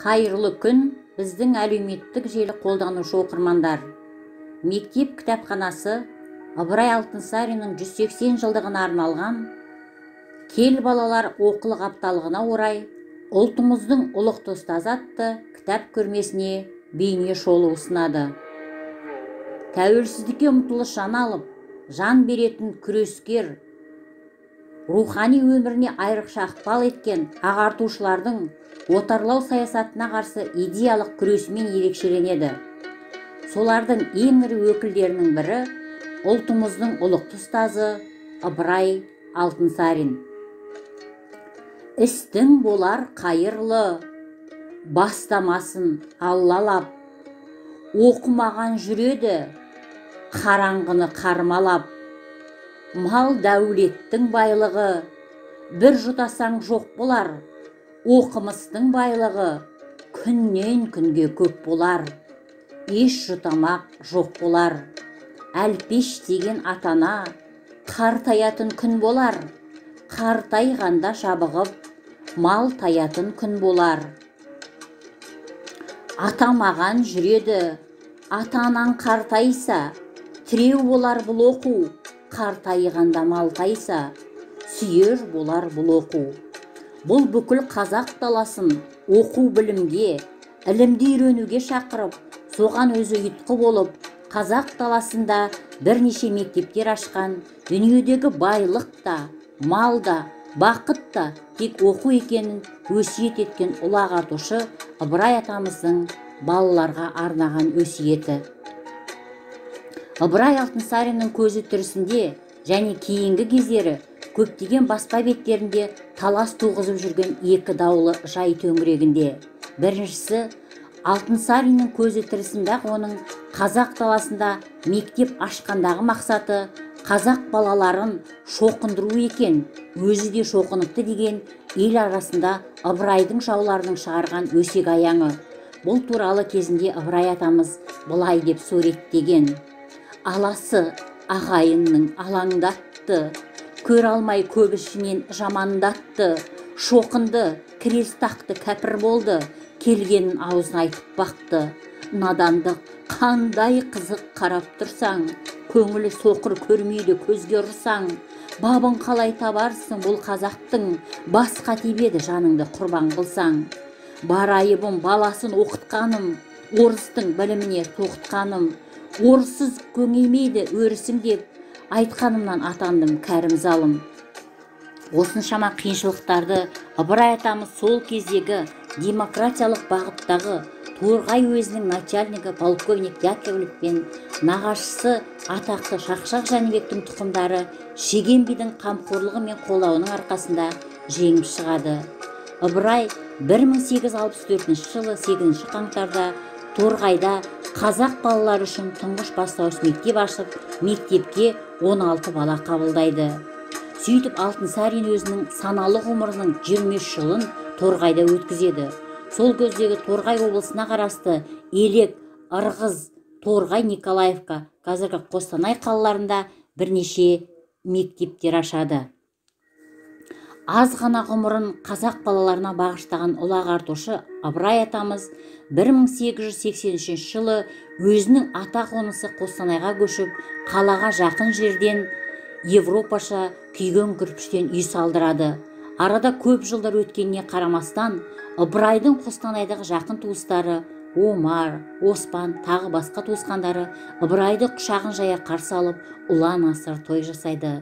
Қайырлы күн, біздің әлеуметтік желі қолданушы оқырмандар. Мектеп кітапханасы Ыбырай Алтынсариннің 180 жылдығына арналған Кел балалар оқулық апталығына орай ұлтымыздың ұлықты ұстазы атты кітап көрмесіне бейне шолу ұсынады. Тәуелсіздікке ұмтылыс жан алып, жан беретін күрескер, рухани өміріне айрықша ықпал еткен ағартушылардың отарлау саясатына қарсы идеялық күресімен ерекшеленеді. Солардың ең ірі өкілдерінің бірі ұлтымыздың ұлықты ұстазы Ыбырай Алтынсарин. Істің болар қайырлы, бастамасын аллалап, оқымаған жүреді, қараңғыны қармалап. Мал дәулеттің байлығы, бір жұтасаң жоқ болар, оқымыстың байлығы, күннен күнге көп болар. Еш жұтамақ жоқ болар, әлпеш деген атана, қартаятын күн болар, қартайғанда жабығып, мал таятын күн болар. Атамаған жүреді, атанаң қартайса, тіреу болар бұл оқу, қартайғанда мал тайса, сүйер болар бұл оқу. Бұл бүкіл қазақ даласын оқу білімге, ілімді үйренуге шақырып, соған өзі ұйытқы болып, қазақ даласында бірнеше мектептер ашқан, дүниедегі байлық та, мал да, бақыт та тек оқу екенін өсиет еткен ұлы ағартушы Ыбырай атамыздың балаларға арнаған өсиеті. Ыбырай Алтынсариннің көзі тірісінде және кейінгі кездері көптеген баспа беттерінде талас туғызып жүрген екі даулы жай төңірегінде. Біріншісі, Алтынсариннің көзі тірісінде оның қазақ даласында мектеп ашқандағы мақсаты қазақ балаларын шоқындыру екен, өзі де шоқыныпты деген ел арасында Ыбырайдың жауларының шығарған өсек аяңы. Бұл туралы кезінде Ыбырай атамыз былай деп суреттеген: аласы ағайынның алаңдатты, көр алмай көп ішінен жамандатты, шоқынды, крес тақты кәпір болды, келгенін аузына айтып бақты. Надандық қандай қызық қарап тұрсаң, көңілі соқыр көрмейді көзге ұрсаң. Бабын қалай табарсың бұл қазақтың, басқа тебеді жаныңды құрбан қылсаң. Бар айыбым баласын оқытқаным, орыстың біліміне тоқытқаным. Орыссыз көңеймейді өрісім деп, айтқанымнан атандым кәрім залым. Осыншама қиыншылықтарды Ыбырай атамыз сол кездегі демократиялық бағыттағы Торғай уезінің начальнигі полковник Яковлев пен нағашысы атақты Шақшақ Жәнібектің тұқымдары Шеген бидің қамқорлығы мен қолдауының арқасында жеңіп шығады. Ыбырай 1864 жылы 8 қаңтарда Торғайда қазақ балалары үшін тұңғыш бастауыш мектеп ашып, мектепке 16 бала қабылдайды. Сөйтіп Алтынсарин өзінің саналы ғұмырының 23 жылын Торғайда өткізеді. Сол көздегі Торғай облысына қарасты Елек, Ырғыз, Торғай, Николаевка, қазіргі Қостанай қалаларында бірнеше мектептер ашады. Аз ғана ғұмырын қазақ балаларына бағыштаған ұлы ағартушы Ыбырай атамыз 1883 жылы өзінің ата қонысы Қостанайға көшіп, қалаға жақын жерден Европаша күйген кірпіштен үй салдырады. Арада көп жылдар өткеніне қарамастан, Ыбырайдың Қостанайдағы жақын туыстары Омар, Оспан, тағы басқа туысқандары Ыбырайды құшағын жая қарсы алып, ұлан-асыр той жасайды.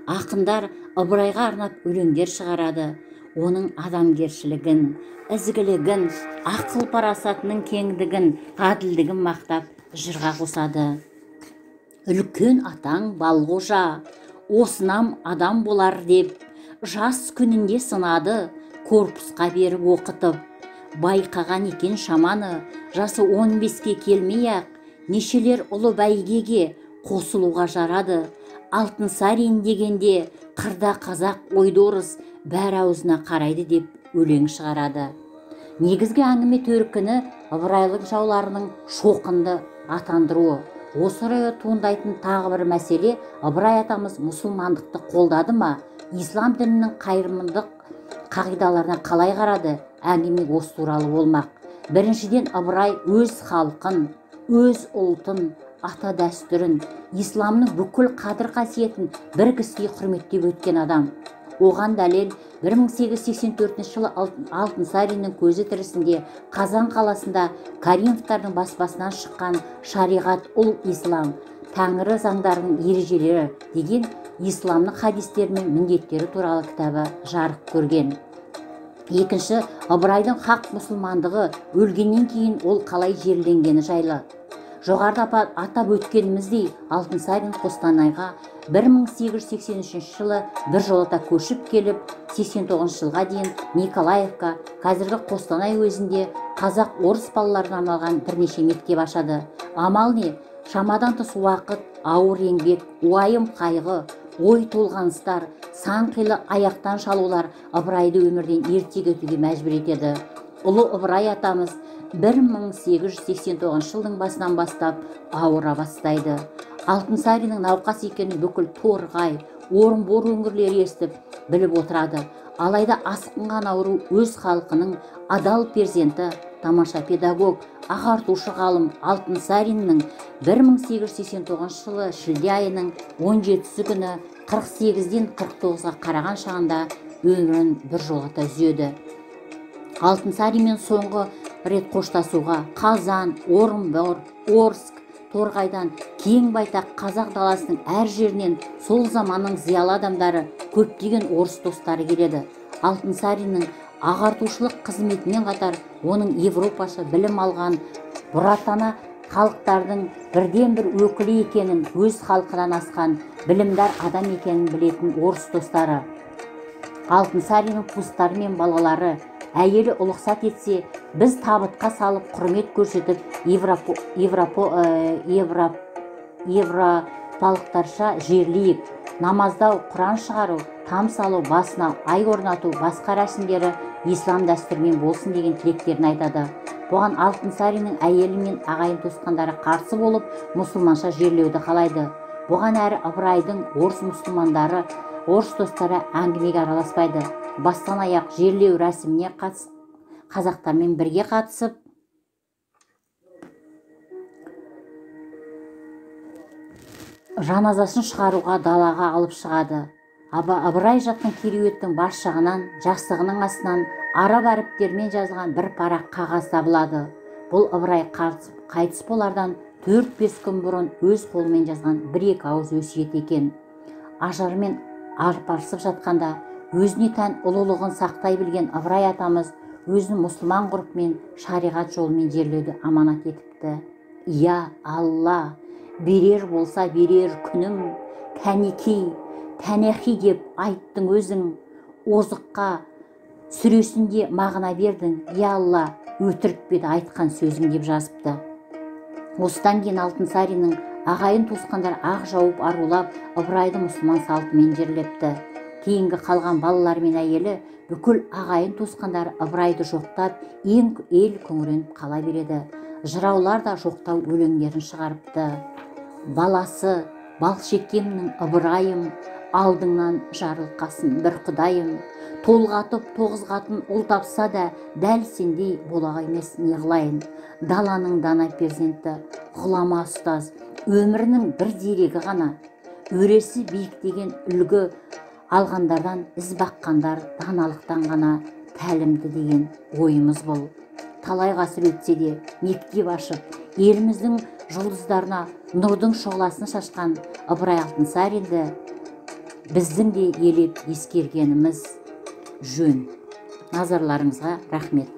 Ақындар Ыбырайға арнап өлеңдер шығарады. Оның адамгершілігін, ізгілігін, ақыл парасатының кеңдігін, ғаділдігін мақтап жырға қосады. Үлкен атаң Балғожа, осынам адам болар деп, жас күнінде сынады, корпусқа беріп оқытып. Байқаған екен шаманы, жасы 15-ке келмей-ақ, нешелер ұлы бәйгеге қосылуға жарады. Алтынсарин дегенде қырда қазақ ойды орыс бәрі аузына қарайды деп өлең шығарады. Негізгі әңгіме төркіні Ыбырайлық жауларының шоқынды атандыруы. Осы орайда туындайтын тағы бір мәселе, Ыбырай атамыз мұсылмандықты қолдады ма, ислам дінінің қайырымдық қағидаларына қалай қарады, әңгіме осы туралы болмақ. Біріншіден, Ыбырай өз халқын, өз ұлтын, ата дәстүрін, исламның бүкіл қадір қасиетін бір кісіге құрметтеп өткен адам. Оған дәлел 1884 жылы Алтынсариннің көзі тірісінде Қазан қаласында Каримовтардың баспасынан шыққан «Шариғат ұл ислам, Тәңірі заңдарының ережелері» деген исламның хадистері мен міндеттері туралы кітабы жарық көрген. Екінші, Ыбырайдың хақ мұсылмандығы, өлгеннен кейін ол қалай жерленгені жайлы. Жоғарыда атап өткеніміздей, Алтынсарин Қостанайға 1883 жылы біржолата көшіп келіп, 89 жылға дейін Николаевка, қазіргі Қостанай өзінде қазақ орыс балаларына арналған бірнеше мектеп ашады. Амал не? Шамадан тыс уақыт, ауыр еңбек, уайым қайғы, ой толғаныстар, сан қилы аяқтан шалулар Ыбырайды өмірден ерте кетуге мәжбүр етеді. Ұлы Ыбырай атамыз 1889 жылдың басынан бастап ауыра бастайды. Алтынсариннің науқас екенін бүкіл Торғай, Орынбор өңірлері естіп, біліп отырады. Алайда асқынған ауру өз халқының адал перзенті, тамаша педагог, ағартушы ғалым Алтынсариннің 1889 жылы шілде айының 17-сі күні 48-ден 49-ға қараған шағында өмірін біржолата үзеді. Алтынсаринмен соңғы рет қоштасуға Қазан, Орынбор, Орск, Торғайдан кең байтақ қазақ даласының әр жерінен сол заманның зиялы адамдары, көптеген орыс достары келеді. Алтынсариннің ағартушылық қызметімен қатар оның Европаша білім алған бұратана халықтардың бірден бір өкілі екенін, өз халқынан асқан білімдар адам екенін білетін орыс достары. Алтынсариннің туыстары мен балалары, әйелі ұлықсат етсе, біз табытқа салып құрмет көрсетіп, европалықтарша жерлейік. Намаздау, Құран шығару, там салу, басына ай орнату, басқа рәсімдері ислам дәстүрімен болсын деген тілектерін айтады. Бұған Алтынсариннің әйелі мен ағайын туысқандары қарсы болып, мұсылманша жерлеуді қалайды. Бұған әрі Ыбырайдың орыс мұсылмандары, орыс достары әңгімеге араласпайды. Бастан аяқ жерлеу рәсіміне қазақтармен бірге қатысып, жаназасын шығаруға далаға алып шығады. Ыбырай жатқан кереуеттің бас жағынан, жастығының астынан араб әріптермен жазылған бір парақ қағаз табылады. Бұл Ыбырай қайтыс болардан 4-5 күн бұрын өз қолымен жазған 1-2 ауыз өсиет екен. Ажарымен арпарысып жатқанда өзіне тән ұлылығын сақтай білген Ыбырай атамыз өзін мұсылман ғұрпымен, шариғат жолымен жерлеуді аманат етіпті. Я Алла, берер болса берер күнің, тәнехи деп айттың өзің, озыққа сүресінде мағына бердің, я Алла, өтірік беді айтқан сөзің деп жазыпты. Осыдан кейін Алтынсариннің ағайын туысқандар ақ жауып арулап, Ыбырайды мұсылман салтымен жерлепті. Кейінгі қалған балалар мен әйелі бүкіл ағайын туысқандар Ыбырайды жоқтап, ел күңіреніп қала береді. Жыраулар да жоқтау өлеңдерін шығарыпты. Баласы, балшекемнің Ыбырайым, алдыңнан жарылқасын бір құдайым. Толғатып, тоғызғатын ұл тапса да, дәл сендей болаға емес неғылайын. Даланың дана перзенті, ғұлама ұстаз, өмірінің бір дерегі ғана. Өресі биіктеген үлгі алғандардан із баққандар даналықтан ғана тәлімді деген ойымыз бұл. Талай ғасыр өтсе де мектеп ашып, еліміздің жұлдыздарына нұрдың шұғыласын шашқан Ыбырай Алтынсаринді біздің де елеп ескергеніміз жөн. Назарларыңызға рахмет.